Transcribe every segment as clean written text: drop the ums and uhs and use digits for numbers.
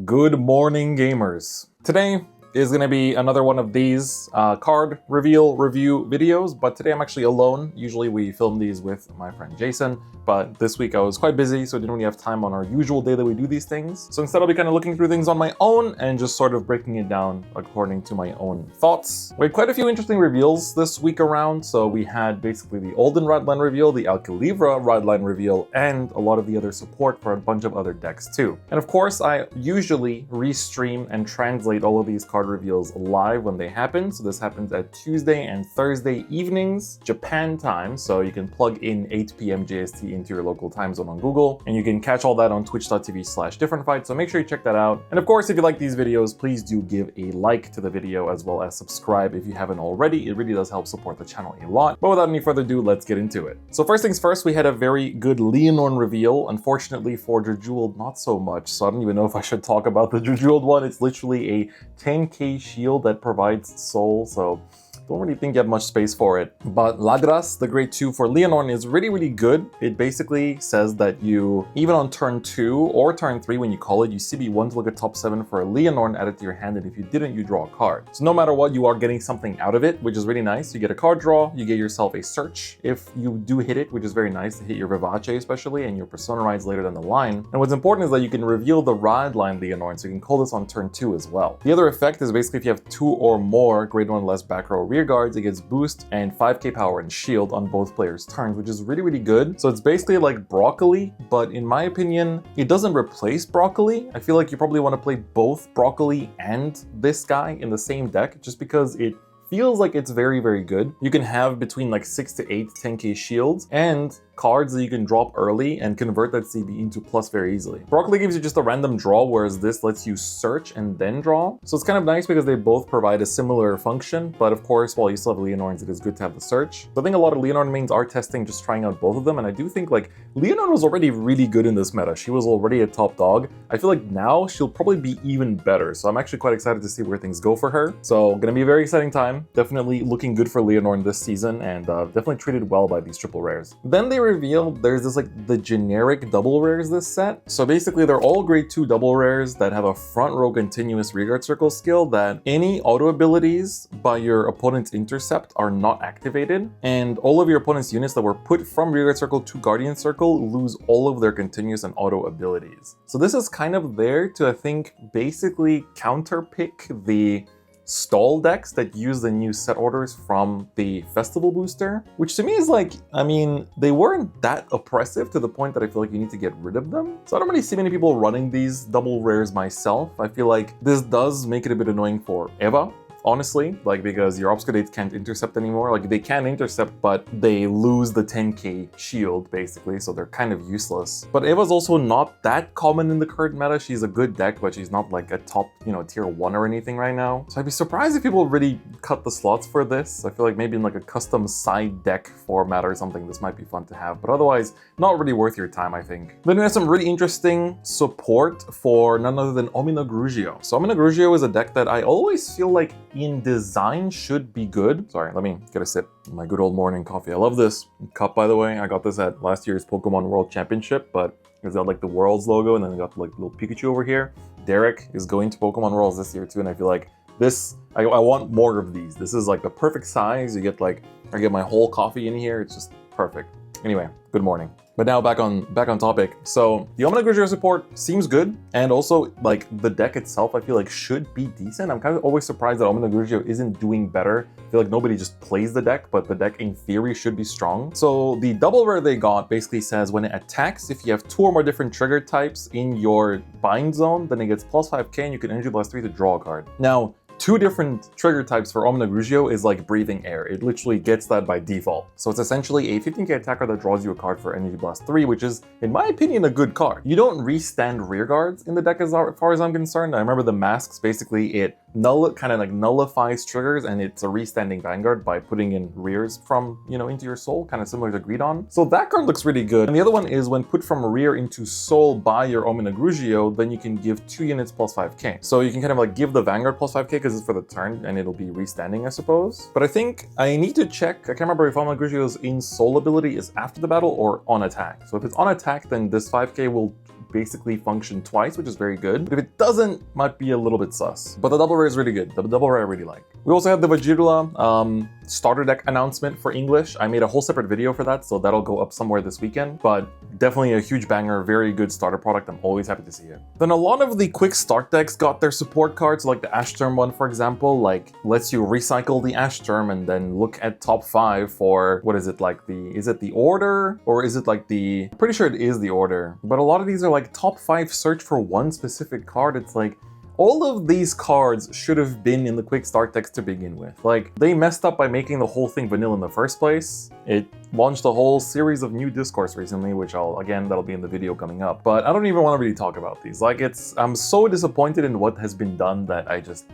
Good morning, gamers. Today is going to be another one of these card reveal review videos, but today I'm actually alone. Usually we film these with my friend Jason, but this week I was quite busy, so I didn't really have time on our usual day that we do these things. So instead I'll be kind of looking through things on my own and just sort of breaking it down according to my own thoughts. We had quite a few interesting reveals this week around. So we had basically the Alden Radline reveal, the Alcalivra Radline reveal, and a lot of the other support for a bunch of other decks too. And of course, I usually restream and translate all of these card reveals live when they happen. So this happens at Tuesday and Thursday evenings, Japan time. So you can plug in 8 p.m. JST into your local time zone on Google, and you can catch all that on twitch.tv/DifferentFight. So make sure you check that out. And of course, if you like these videos, please do give a like to the video as well as subscribe if you haven't already. It really does help support the channel a lot. But without any further ado, let's get into it. So first things first, we had a very good Leonor reveal. Unfortunately for Jeweled, not so much. So I don't even know if I should talk about the Jeweled one. It's literally a 10k shield that provides soul, so don't really think you have much space for it. But Ladras, the grade 2 for Leonor, is really good. It basically says that you, even on turn 2 or turn 3 when you call it, you CB1 to look at top 7 for a Leonor and add it to your hand, and if you didn't, you draw a card. So no matter what, you are getting something out of it, which is really nice. You get a card draw, you get yourself a search if you do hit it, which is very nice to hit your Vivace especially, and your Persona rides later down the line. And what's important is that you can reveal the Radline Leonor, so you can call this on turn 2 as well. The other effect is basically if you have 2 or more grade 1 less back row rear guards, it gets boost and 5k power and shield on both players' turns, which is really good. So it's basically like Broccoli, but in my opinion, it doesn't replace Broccoli. I feel like you probably want to play both Broccoli and this guy in the same deck, just because it feels like it's very good. You can have between like 6 to 8 10k shields and cards that you can drop early and convert that CB into plus very easily. Broccoli gives you just a random draw, whereas this lets you search and then draw. So it's kind of nice because they both provide a similar function, but of course, while you still have Leonorns, it is good to have the search. So I think a lot of Leonor mains are testing, just trying out both of them, and I do think like Leonor was already really good in this meta. She was already a top dog. I feel like now she'll probably be even better, so I'm actually quite excited to see where things go for her. So gonna be a very exciting time. Definitely looking good for Leonor in this season, and definitely treated well by these triple rares. Then they revealed there's this like the generic double rares this set. So basically they're all grade 2 double rares that have a front row continuous rearguard circle skill that any auto abilities by your opponent's intercept are not activated, and all of your opponent's units that were put from rearguard circle to guardian circle lose all of their continuous and auto abilities. So this is kind of there to, I think, basically counterpick the stall decks that use the new set orders from the festival booster, which to me is like, I mean, they weren't that oppressive to the point that I feel like you need to get rid of them. So I don't really see many people running these double rares myself. I feel like this does make it a bit annoying for Eva, honestly, like because your obscudates can't intercept anymore. Like they can intercept, but they lose the 10k shield basically, so they're kind of useless. But Eva's also not that common in the current meta. She's a good deck, but she's not like a top, tier 1 or anything right now. So I'd be surprised if people really cut the slots for this. I feel like maybe in like a custom side deck format or something, this might be fun to have, but otherwise not really worth your time, I think. Then we have some really interesting support for none other than Omio. So Omio is a deck that I always feel like in design should be good. Sorry, let me get a sip of my good old morning coffee. I love this cup, by the way. I got this at last year's Pokemon World Championship, but it's got like the Worlds logo, and then I got like little Pikachu over here. Derek is going to Pokemon Worlds this year too, and I feel like this, I want more of these. This is like the perfect size. You get like, I get my whole coffee in here. It's just perfect. Anyway, good morning. But now back on topic. So the Omio support seems good, and also like the deck itself I feel like should be decent. I'm kind of always surprised that Omio isn't doing better. I feel like nobody just plays the deck, but the deck in theory should be strong. So the double rare they got basically says when it attacks, if you have 2 or more different trigger types in your bind zone, then it gets plus 5k and you can energy blast 3 to draw a card. Now, 2 different trigger types for Omio is like breathing air. It literally gets that by default. So it's essentially a 15k attacker that draws you a card for Energy Blast 3, which is, in my opinion, a good card. You don't restand rear guards in the deck as far as I'm concerned. I remember the masks, basically it kind of like nullifies triggers, and it's a restanding Vanguard by putting in rears from, into your soul, kind of similar to Greedon. So that card looks really good. And the other one is when put from rear into soul by your Omio, then you can give 2 units plus 5k. So you can kind of like give the Vanguard plus 5k because because it's for the turn and it'll be restanding, I suppose. But I think I need to check. I can't remember if Grigio's in soul ability is after the battle or on attack. So if it's on attack, then this 5k will basically function twice, which is very good. But if it doesn't, might be a little bit sus. But the double rare is really good. The double rare I really like. We also had the Vajirula starter deck announcement for English. I made a whole separate video for that, so that'll go up somewhere this weekend. But definitely a huge banger, very good starter product. I'm always happy to see it. Then a lot of the quick start decks got their support cards, like the Ashterm one, for example, like lets you recycle the Ashterm and then look at top 5 for, what is it, like is it the order? Or is it like I'm pretty sure it is the order. But a lot of these are like top 5 search for one specific card. It's like, all of these cards should have been in the quick start decks to begin with. Like, they messed up by making the whole thing vanilla in the first place. It launched a whole series of new discourse recently, which that'll be in the video coming up. But I don't even want to really talk about these. Like, I'm so disappointed in what has been done that I just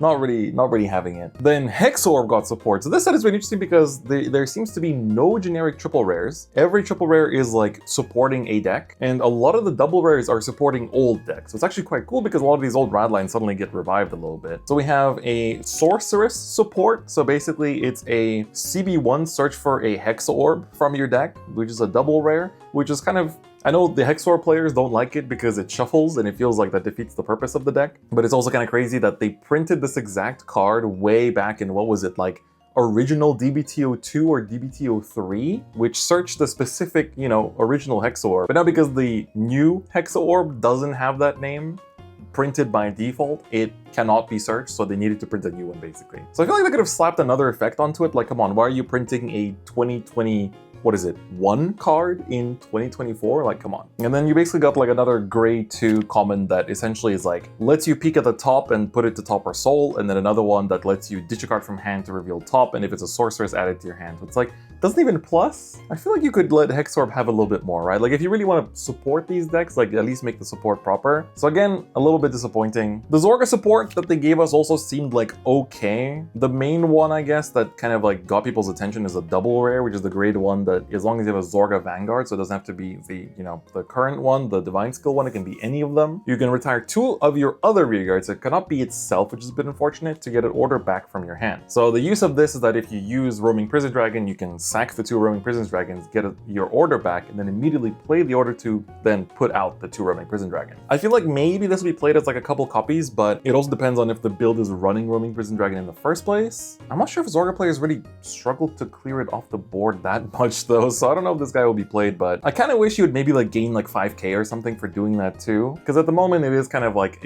not really having it. Then Hexaorb got support. So this set is really interesting because there seems to be no generic triple rares. Every triple rare is like supporting a deck, and a lot of the double rares are supporting old decks. So it's actually quite cool because a lot of these old Radlines suddenly get revived a little bit. So we have a Sorceress support. So basically it's a CB1 search for a Hexaorb from your deck, which is a double rare, which is kind of, I know the Hexaorb players don't like it because it shuffles and it feels like that defeats the purpose of the deck, but it's also kind of crazy that they printed this exact card way back in, what was it, like original DBTO2 or DBTO3, which searched the specific, original Hexaorb. But now because the new Hexaorb doesn't have that name printed by default, it cannot be searched, so they needed to print a new one basically. So I feel like they could have slapped another effect onto it, like come on, why are you printing a 2020 one card in 2024? Like, come on. And then you basically got like another grade 2 common that essentially is like, lets you peek at the top and put it to top or soul, and then another one that lets you ditch a card from hand to reveal top, and if it's a sorceress, add it to your hand. So it's like, doesn't even plus. I feel like you could let Hexaorb have a little bit more, right? Like if you really want to support these decks, like at least make the support proper. So again, a little bit disappointing. The Zorga support that they gave us also seemed like okay. The main one, I guess, that kind of like got people's attention is a double rare, which is the grade 1 that as long as you have a Zorga Vanguard, so it doesn't have to be the, the current one, the Divine Skill one, it can be any of them. You can retire 2 of your other rearguards. It cannot be itself, which is a bit unfortunate, to get an order back from your hand. So the use of this is that if you use Roaming Prison Dragon, you can sack the 2 Roaming Prison Dragons, get your order back, and then immediately play the order to then put out the 2 Roaming Prison Dragon. I feel like maybe this will be played as like a couple copies, but it also depends on if the build is running Roaming Prison Dragon in the first place. I'm not sure if Zorga players really struggled to clear it off the board that much though, so I don't know if this guy will be played, but I kind of wish you would maybe like gain like 5k or something for doing that too, because at the moment it is kind of like,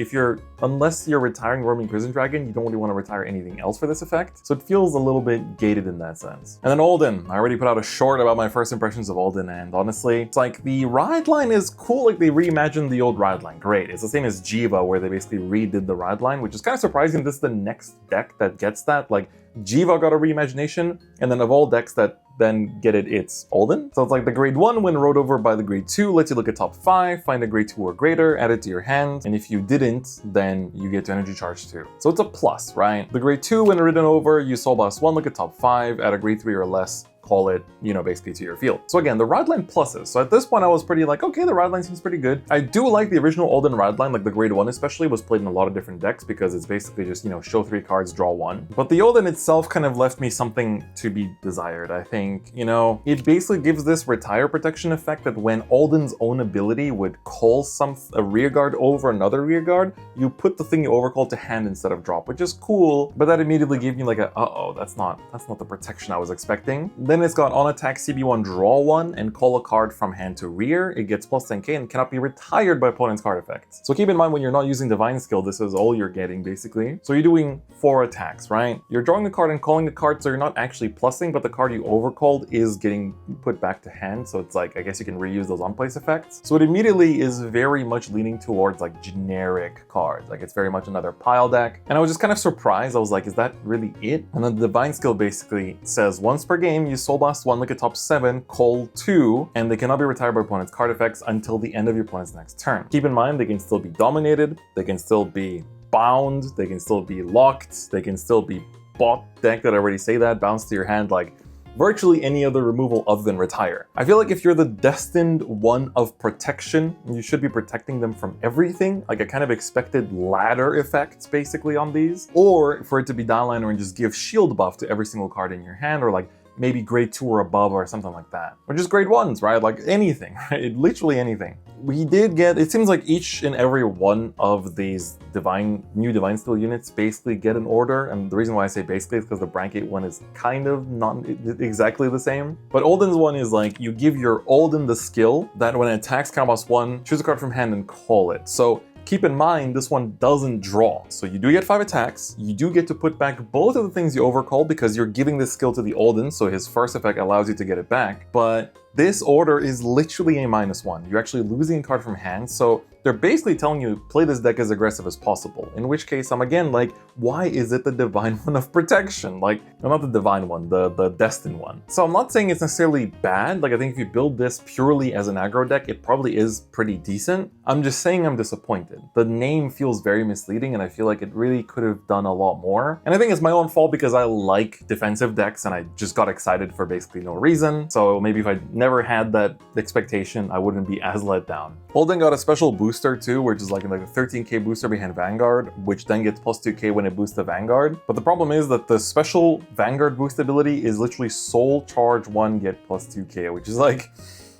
unless you're retiring Roaming Prison Dragon, you don't really want to retire anything else for this effect, so it feels a little bit gated in that sense. And then Alden, I already put out a short about my first impressions of Alden, and honestly, it's like the ride line is cool. Like they reimagined the old ride line, great. It's the same as Jiva, where they basically redid the ride line, which is kind of surprising. This is the next deck that gets that. Like Jiva got a reimagination, and then of all decks that then get it, it's Alden. So it's like the grade 1 when rode over by the grade 2 lets you look at top 5, find a grade 2 or greater, add it to your hand, and if you didn't, then you get to energy charge 2. So it's a plus, right? The grade 2 when ridden over, you soul blast 1, look at top 5, add a grade 3 or less, call it, basically to your field. So again, the ride line pluses. So at this point I was pretty like, okay, the ride line seems pretty good. I do like the original Alden ride line, like the grade 1 especially was played in a lot of different decks because it's basically just, show 3 cards, draw 1. But the Alden itself kind of left me something to be desired. I think, it basically gives this retire protection effect that when Alden's own ability would call a rearguard over another rearguard, you put the thing you overcalled to hand instead of drop, which is cool, but that immediately gave me like that's not the protection I was expecting. Then it's got on attack CB1 draw 1 and call a card from hand to rear. It gets plus 10k and cannot be retired by opponent's card effects. So keep in mind when you're not using Divine Skill, this is all you're getting basically. So you're doing 4 attacks, right? You're drawing a card and calling a card, so you're not actually plussing, but the card you overcalled is getting put back to hand. So it's like, I guess you can reuse those on-place effects. So it immediately is very much leaning towards like generic cards. Like it's very much another pile deck. And I was just kind of surprised. I was like, is that really it? And then the Divine Skill basically says once per game, you soul blast 1, look at top 7, call 2, and they cannot be retired by opponent's card effects until the end of your opponent's next turn. Keep in mind, they can still be dominated, they can still be bound, they can still be locked, they can still be bot deck, that I already say that, bounce to your hand. Like virtually any other removal other than retire. I feel like if you're the destined one of protection, you should be protecting them from everything. Like I kind of expected ladder effects basically on these, or for it to be Dial Liner and just give shield buff to every single card in your hand, or like maybe grade 2 or above or something like that. Or just grade 1s, right? Like anything, right? Literally anything. We did get, it seems like each and every one of these new Divine Steel units basically get an order. And the reason why I say basically is because the Brandt Gate one is kind of not exactly the same. But Alden's one is like, you give your Alden the skill that when it attacks combos 1, choose a card from hand and call it. So keep in mind, this one doesn't draw. So you do get 5 attacks. You do get to put back both of the things you overcall because you're giving this skill to the Alden, so his first effect allows you to get it back. But this order is literally a -1. You're actually losing a card from hand, so they're basically telling you play this deck as aggressive as possible. In which case, I'm again like, why is it the Divine one of protection? Like, no, not the Divine one, the Destined one. So I'm not saying it's necessarily bad. Like, I think if you build this purely as an aggro deck, it probably is pretty decent. I'm just saying I'm disappointed. The name feels very misleading, and I feel like it really could have done a lot more. And I think it's my own fault because I like defensive decks, and I just got excited for basically no reason. So maybe if I never had that expectation, I wouldn't be as let down. Alden got a special booster too, which is like a 13k booster behind Vanguard, which then gets plus 2k when it boosts the Vanguard. But the problem is that the special Vanguard boost ability is literally Soul Charge 1 get plus 2k, which is like,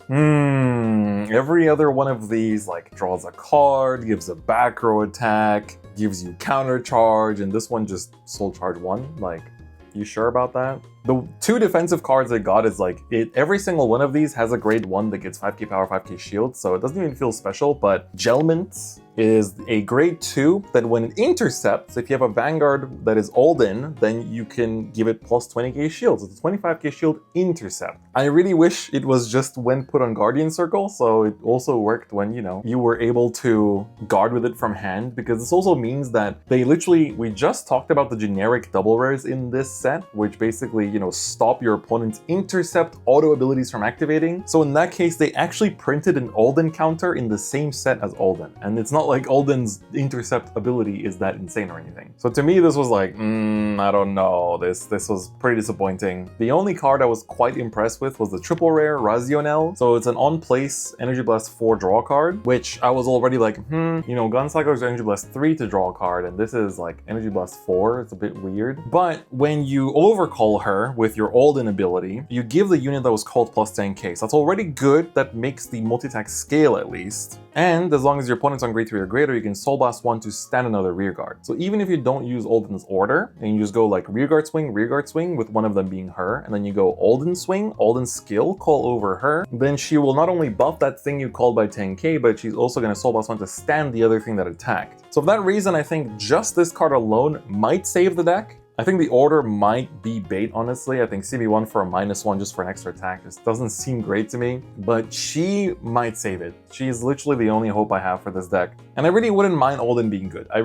every other one of these like draws a card, gives a back row attack, gives you counter charge, and this one just Soul Charge 1, like, you sure about that? The 2 defensive cards I got is like, every single one of these has a grade 1 that gets 5k power, 5k shield, so it doesn't even feel special, but Gelment is a grade 2 that when it intercepts, if you have a Vanguard that is Alden, then you can give it plus 20k shield. It's a 25k shield intercept. I really wish it was just when put on Guardian Circle, so it also worked when, you know, you were able to guard with it from hand, because this also means that they literally, we just talked about the generic double rares in this set, which basically, you know, stop your opponent's intercept auto abilities from activating. So in that case, they actually printed an Alden counter in the same set as Alden, and it's not like Alden's intercept ability is that insane or anything. So to me, this was like, I don't know, this was pretty disappointing. The only card I was quite impressed with was the triple rare Ronel. So it's an on-place Energy Blast 4 draw card, which I was already like, you know, Guncycler's Energy Blast 3 to draw a card, and this is like Energy Blast 4. It's a bit weird. But when you overcall her with your Alden ability, you give the unit that was called plus 10k. So that's already good. That makes the multi-attack scale at least. And as long as your opponent's on grade 3 or greater, you can Soul Blast 1 to stand another rearguard. So even if you don't use Alden's order, and you just go like rearguard swing with one of them being her, and then you go Alden swing, Alden skill, call over her, then she will not only buff that thing you called by 10k, but she's also going to Soul Blast 1 to stand the other thing that attacked. So for that reason, I think just this card alone might save the deck. I think the order might be bait, honestly. I think CB1 for a -1 just for an extra attack just doesn't seem great to me, but she might save it. She's literally the only hope I have for this deck. And I really wouldn't mind Alden being good. I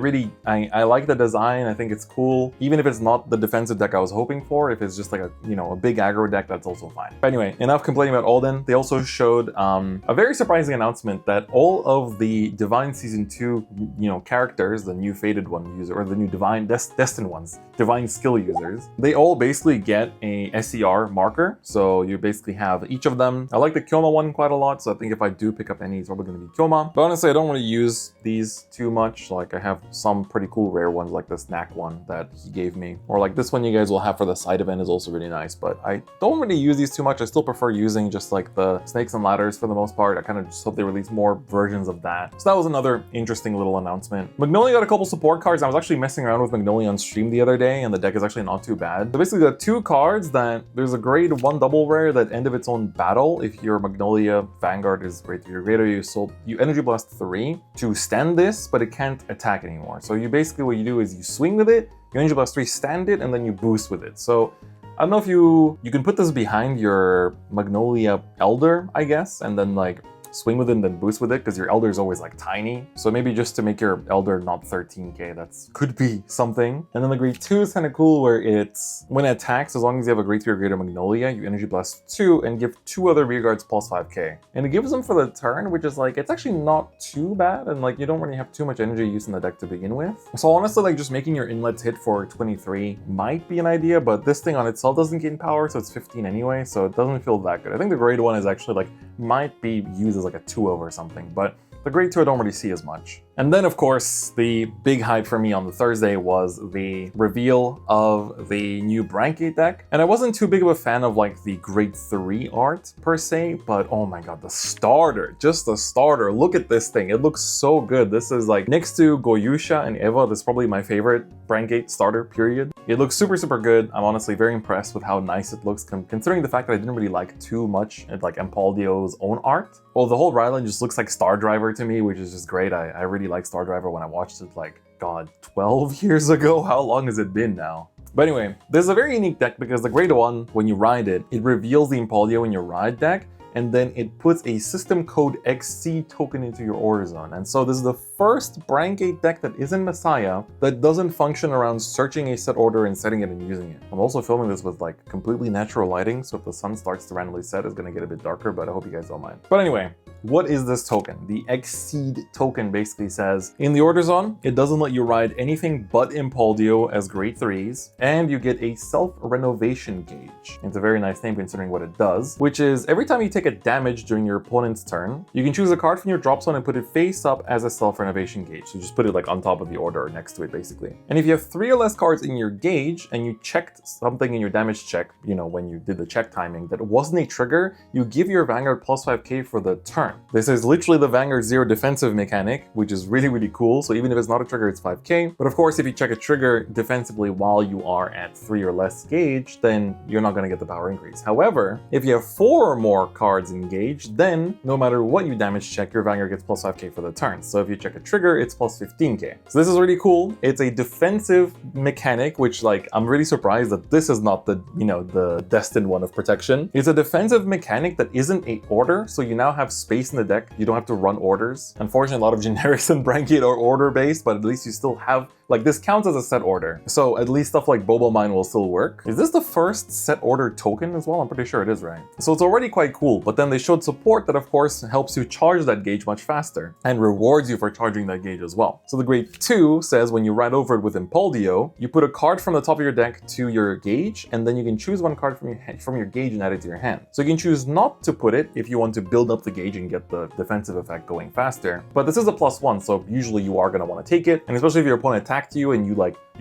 like the design. I think it's cool. Even if it's not the defensive deck I was hoping for, if it's just like a, you know, a big aggro deck, that's also fine. But anyway, enough complaining about Alden. They also showed a very surprising announcement that all of the Divine Season 2, you know, characters, the new Fated one user, or the new Divine Destined ones, Divine skill users, they all basically get a SER marker. So you basically have each of them. I like the Kyoma one quite a lot, so I think if I do pick up any, it's probably going to be Kyoma. But honestly, I don't want to use these too much. Like, I have some pretty cool rare ones, like the Snack one that he gave me, or like this one you guys will have for the side event is also really nice, but I don't really use these too much. I still prefer using just like the Snakes and Ladders for the most part. I kind of just hope they release more versions of that. So that was another interesting little announcement. Magnolia got a couple support cards. I was actually messing around with Magnolia on stream the other day, and the deck is actually not too bad. So basically the 2 cards that there's a grade 1 double rare that end of its own battle. If your Magnolia Vanguard is grade 3 or greater, you Energy Blast 3 to stand this, but it can't attack anymore. So you basically, what you do is you swing with it, you Energy Blast 3 stand it, and then you boost with it. So I don't know if you can put this behind your Magnolia Elder, I guess, and then like swing with it and then boost with it, because your Elder is always like tiny. So maybe just to make your Elder not 13k, that's could be something. And then the grade 2 is kind of cool, where it's when it attacks, as long as you have a grade 3 or greater Magnolia, you energy blast 2 and give 2 other rear guards plus 5k. And it gives them for the turn, which is like, it's actually not too bad, and like you don't really have too much energy use in the deck to begin with. So honestly, like just making your inlets hit for 23 might be an idea, but this thing on itself doesn't gain power, so it's 15 anyway, so it doesn't feel that good. I think the grade 1 is actually like, might be used as like a 2-over or something, but the grade 2 I don't really see as much. And then of course, the big hype for me on the Thursday was the reveal of the new Brandt Gate deck. And I wasn't too big of a fan of like the grade 3 art per se, but oh my god, the starter, just the starter. Look at this thing, it looks so good. This is like, next to Goyusha and Eva, this is probably my favorite Brandt Gate starter, period. It looks super, super good. I'm honestly very impressed with how nice it looks, considering the fact that I didn't really like too much at like Impauldio's own art. Well, the whole Ryland just looks like Star Driver to me, which is just great. I really like Star Driver when I watched it like, god, 12 years ago? How long has it been now? But anyway, this is a very unique deck because the grade 1, when you ride it, it reveals the Impauldio in your ride deck, and then it puts a system code XC token into your order zone. And so this is the first Brandt Gate deck that isn't Messiah that doesn't function around searching a set order and setting it and using it. I'm also filming this with like completely natural lighting, so if the sun starts to randomly set, it's gonna get a bit darker, but I hope you guys don't mind. But anyway, what is this token? The Exceed token basically says, in the order zone, it doesn't let you ride anything but Impauldio as grade 3s, and you get a self-renovation gauge. It's a very nice name considering what it does, which is every time you take a damage during your opponent's turn, you can choose a card from your drop zone and put it face up as a self-renovation gauge. So just put it like on top of the order or next to it basically. And if you have 3 or less cards in your gauge and you checked something in your damage check, you know, when you did the check timing, that wasn't a trigger, you give your Vanguard plus 5k for the turn. This is literally the Vanguard 0 defensive mechanic, which is really, really cool. So even if it's not a trigger, it's 5k. But of course, if you check a trigger defensively while you are at 3 or less gauge, then you're not going to get the power increase. However, if you have 4 or more cards in gauge, then no matter what you damage check, your Vanguard gets plus 5k for the turn. So if you check a trigger, it's plus 15k. So this is really cool. It's a defensive mechanic, which like, I'm really surprised that this is not the, you know, the Destined one of protection. It's a defensive mechanic that isn't a order, so you now have space in the deck. You don't have to run orders. Unfortunately, a lot of generics in Brandt Gate are order based, but at least you still have, like, this counts as a set order. So at least stuff like Bobo Mine will still work. Is this the first set order token as well? I'm pretty sure it is, right? So it's already quite cool, but then they showed support that of course helps you charge that gauge much faster and rewards you for charging that gauge as well. So the grade 2 says when you ride over it with Impauldio, you put a card from the top of your deck to your gauge, and then you can choose one card from your gauge and add it to your hand. So you can choose not to put it if you want to build up the gauge and get the defensive effect going faster. But this is a +1, so usually you are going to want to take it, and especially if your opponent attacked you and you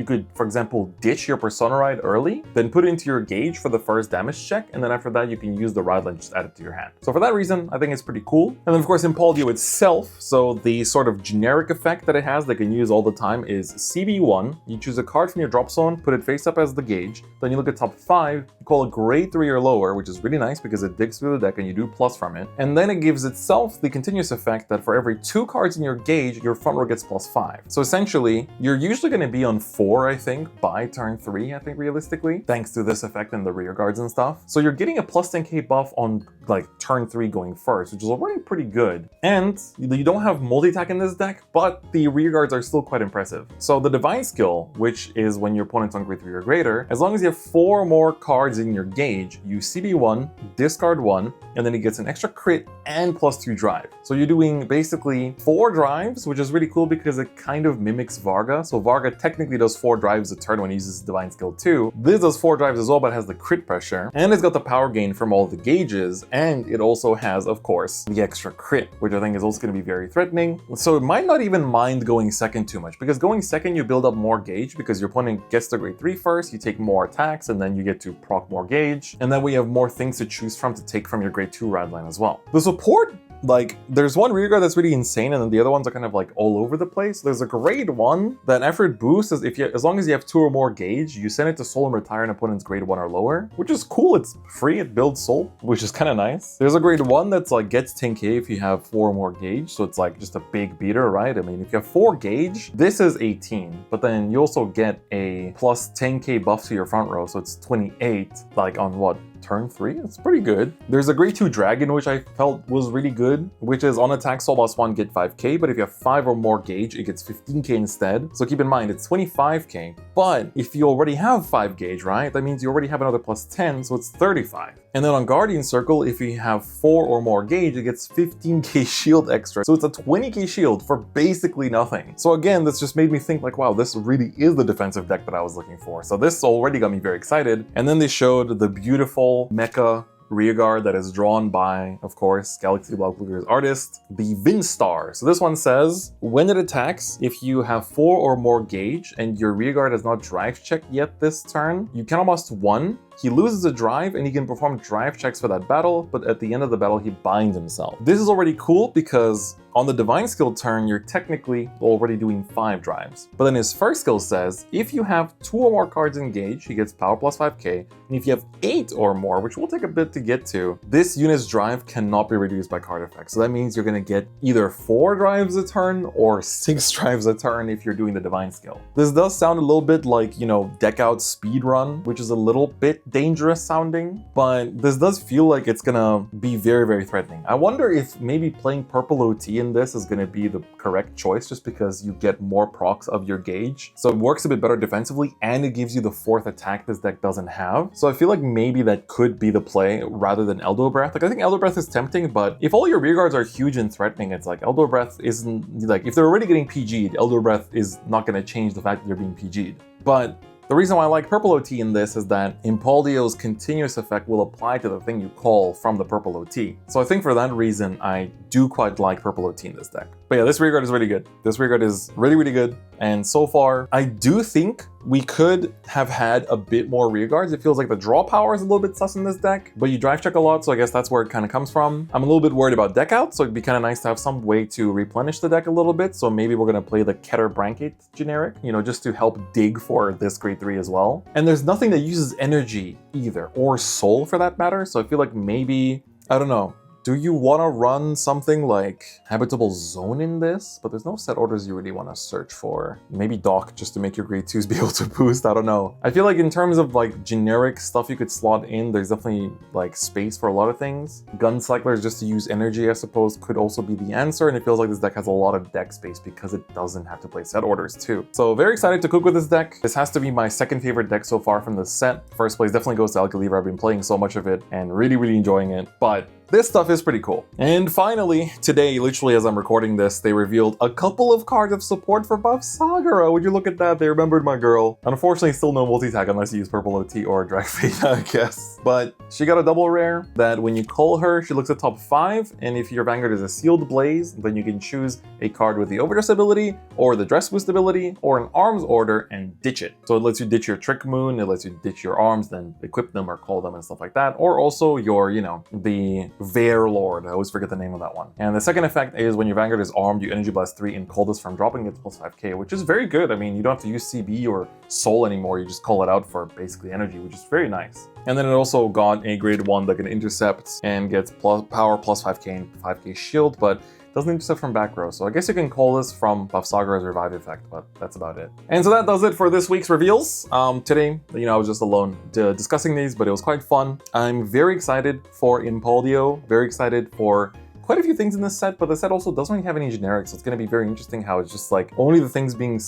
could, for example, ditch your Persona Ride early, then put it into your gauge for the first damage check, and then after that you can use the ride and just add it to your hand. So for that reason, I think it's pretty cool. And then of course Impauldio itself, so the sort of generic effect that it has that you can use all the time is CB1. You choose a card from your drop zone, put it face up as the gauge, then you look at top 5, you call it grade 3 or lower, which is really nice because it digs through the deck and you do plus from it. And then it gives itself the continuous effect that for every 2 cards in your gauge, your front row gets +5. So essentially, you're usually going to be on 4, I think, by turn 3, I think, realistically, thanks to this effect and the rear guards and stuff. So you're getting a +10k buff on like turn 3 going first, which is already pretty good. And you don't have multi-attack in this deck, but the rear guards are still quite impressive. So the Divine skill, which is when your opponent's on grade 3 or greater, as long as you have 4 more cards in your gauge, you CB1, discard 1, and then it gets an extra crit and +2 drive. So you're doing basically 4 drives, which is really cool because it kind of mimics Varga. So Varga technically does 4 drives a turn when he uses Divine Skill 2. This does 4 drives as well, but has the crit pressure, and it's got the power gain from all the gauges, and it also has, of course, the extra crit, which I think is also going to be very threatening. So it might not even mind going second too much, because going second, you build up more gauge because your opponent gets to grade 3 first, you take more attacks, and then you get to proc more gauge, and then we have more things to choose from to take from your grade 2 ride line as well. The support, like, there's one rear guard that's really insane, and then the other ones are kind of like all over the place. There's a grade 1 that after it boosts, as long as you have 2 or more gauge, you send it to soul and retire an opponent's grade 1 or lower, which is cool. It's free, it builds soul, which is kind of nice. There's a grade 1 that's like gets 10k if you have 4 or more gauge, so it's like just a big beater, right? I mean, if you have 4 gauge, this is 18, but then you also get a +10k buff to your front row, so it's 28, like on what? turn 3. It's pretty good. There's a grade 2 dragon, which I felt was really good, which is on attack soul boss 1 get 5k, but if you have 5 or more gauge, it gets 15k instead. So keep in mind, it's 25k. But if you already have 5 gauge, right, that means you already have another plus 10, so it's 35. And then on Guardian Circle, if you have 4 or more gauge, it gets 15k shield extra. So it's a 20k shield for basically nothing. So again, this just made me think like, wow, this really is the defensive deck that I was looking for. So this already got me very excited. And then they showed the beautiful mecha rearguard that is drawn by, of course, Galaxy Blockblue's artist, the Vinstar. So this one says, when it attacks, if you have 4 or more gauge and your rearguard has not drive checked yet this turn, you can almost 1. He loses a drive and he can perform drive checks for that battle, but at the end of the battle, he binds himself. This is already cool because on the Divine Skill turn, you're technically already doing 5 drives. But then his first skill says, if you have 2 or more cards engaged, he gets power plus 5k. And if you have 8 or more, which will take a bit to get to, this unit's drive cannot be reduced by card effects. So that means you're gonna get either 4 drives a turn or 6 drives a turn if you're doing the Divine Skill. This does sound a little bit like, you know, deck out speed run, which is a little bit dangerous sounding, but this does feel like it's gonna be very, very threatening. I wonder if maybe playing purple OT in this is gonna be the correct choice just because you get more procs of your gauge. So it works a bit better defensively and it gives you the 4th attack this deck doesn't have. So I feel like maybe that could be the play rather than Elder Breath. Like I think Elder Breath is tempting, but if all your rearguards are huge and threatening, it's like Elder Breath isn't, like if they're already getting PG'd, Elder Breath is not gonna change the fact that they're being PG'd. But the reason why I like Purple OT in this is that Impauldio's continuous effect will apply to the thing you call from the Purple OT. So I think for that reason, I do quite like Purple OT in this deck. But yeah, this rearguard is really good. This rearguard is really, really good. And so far, I do think we could have had a bit more rearguards. It feels like the draw power is a little bit sus in this deck, but you drive check a lot, so I guess that's where it kind of comes from. I'm a little bit worried about deck out, so it'd be kind of nice to have some way to replenish the deck a little bit. So maybe we're going to play the Brandt Gate generic, you know, just to help dig for this grade 3 as well. And there's nothing that uses energy either, or soul for that matter. So I feel like maybe, I don't know, do you want to run something like Habitable Zone in this? But there's no set orders you really want to search for. Maybe Dock just to make your grade 2s be able to boost, I don't know. I feel like in terms of like generic stuff you could slot in, there's definitely like space for a lot of things. Guncyclers just to use energy, I suppose, could also be the answer. And it feels like this deck has a lot of deck space because it doesn't have to play set orders too. So very excited to cook with this deck. This has to be my 2nd favorite deck so far from the set. First place definitely goes to Alcaliva. I've been playing so much of it and really, really enjoying it. But this stuff is pretty cool. And finally, today, literally as I'm recording this, they revealed a couple of cards of support for Buff Sagara. Would you look at that? They remembered my girl. Unfortunately, still no multi-tag unless you use Purple OT or Drag Fate, I guess. But she got a double rare that when you call her, she looks at top 5. And if your Vanguard is a Sealed Blaze, then you can choose a card with the Overdress ability or the Dress Boost ability or an Arms Order and ditch it. So it lets you ditch your Trick Moon, it lets you ditch your arms, then equip them or call them and stuff like that. Or also your, you know, the Vare Lord. I always forget the name of that one. And the second effect is when your Vanguard is armed, you Energy Blast 3 and call this from dropping, gets plus 5k, which is very good. I mean, you don't have to use CB or Soul anymore. You just call it out for basically energy, which is very nice. And then it also got a grade 1 that can intercept and gets power plus 5k and 5k shield, but doesn't intercept from back row. So I guess you can call this from Buff Sagara's Revive effect, but that's about it. And so that does it for this week's reveals. Today, you know, I was just alone discussing these, but it was quite fun. I'm very excited for Impauldio, very excited for quite a few things in this set, but the set also doesn't really have any generics, so it's going to be very interesting how it's just like only the things being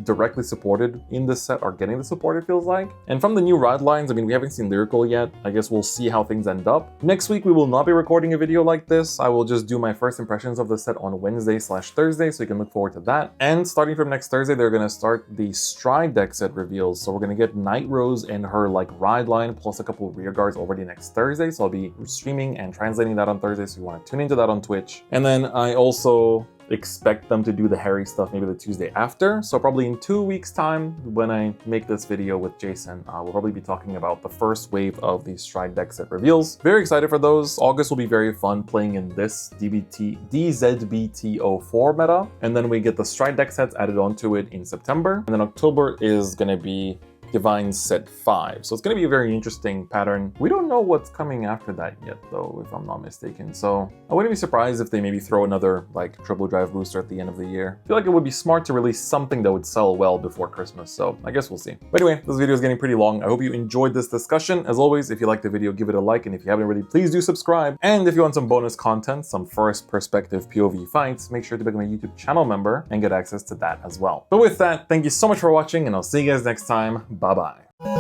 directly supported in this set are getting the support, it feels like. And from the new ride lines, I mean, we haven't seen Lyrical yet. I guess we'll see how things end up. Next week, we will not be recording a video like this. I will just do my first impressions of the set on Wednesday/Thursday, so you can look forward to that. And starting from next Thursday, they're going to start the Stride deck set reveals. So we're going to get Night Rose and her like ride line plus a couple of rear guards already next Thursday. So I'll be streaming and translating that on Thursday, so you want to tune into that on Twitch. And then I also expect them to do the Harry stuff maybe the Tuesday after. So probably in 2 weeks time when I make this video with Jason, we'll probably be talking about the first wave of the Stride deck set reveals. Very excited for those. August will be very fun playing in this DZBT04 meta. And then we get the Stride deck sets added onto it in September. And then October is going to be Divine set 5. So it's going to be a very interesting pattern. We don't know what's coming after that yet, though, if I'm not mistaken. So I wouldn't be surprised if they maybe throw another like triple drive booster at the end of the year. I feel like it would be smart to release something that would sell well before Christmas. So I guess we'll see. But anyway, this video is getting pretty long. I hope you enjoyed this discussion. As always, if you liked the video, give it a like. And if you haven't already, please do subscribe. And if you want some bonus content, some first perspective POV fights, make sure to become a YouTube channel member and get access to that as well. But with that, thank you so much for watching, and I'll see you guys next time. Bye-bye.